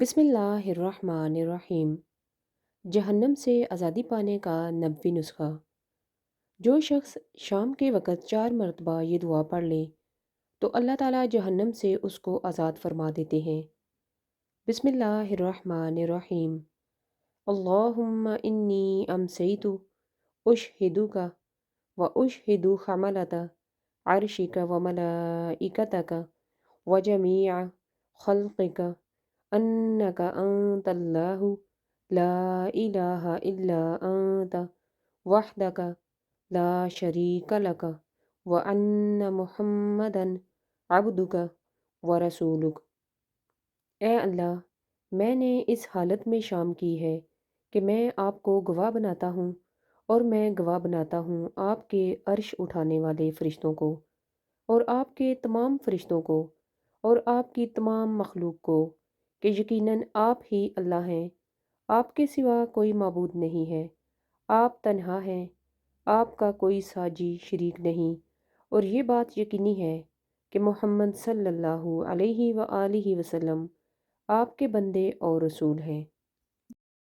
بسم اللہ الرحمن الرحیم۔ جہنم سے آزادی پانے کا نبوی نسخہ۔ جو شخص شام کے وقت 4 مرتبہ یہ دعا پڑھ لے تو اللہ تعالیٰ جہنم سے اس کو آزاد فرما دیتے ہیں۔ بسم اللہ الرحمن الرحیم۔ اللہم انی امسیت اشہدک و اشہد حملۃ عرشک و ملائکتک و جمیع خلقک انک انت اللہ لا الہ الا انت وحدک لا شریک لک وان محمدا عبدک ورسولک۔ اے اللہ، میں نے اس حالت میں شام کی ہے کہ میں آپ کو گواہ بناتا ہوں، اور میں گواہ بناتا ہوں آپ کے عرش اٹھانے والے فرشتوں کو، اور آپ کے تمام فرشتوں کو، اور آپ کی تمام مخلوق کو، کہ یقیناً آپ ہی اللہ ہیں، آپ کے سوا کوئی معبود نہیں ہے، آپ تنہا ہیں، آپ کا کوئی ساجی شریک نہیں، اور یہ بات یقینی ہے کہ محمد صلی اللہ علیہ وآلہ وسلم آپ کے بندے اور رسول ہیں۔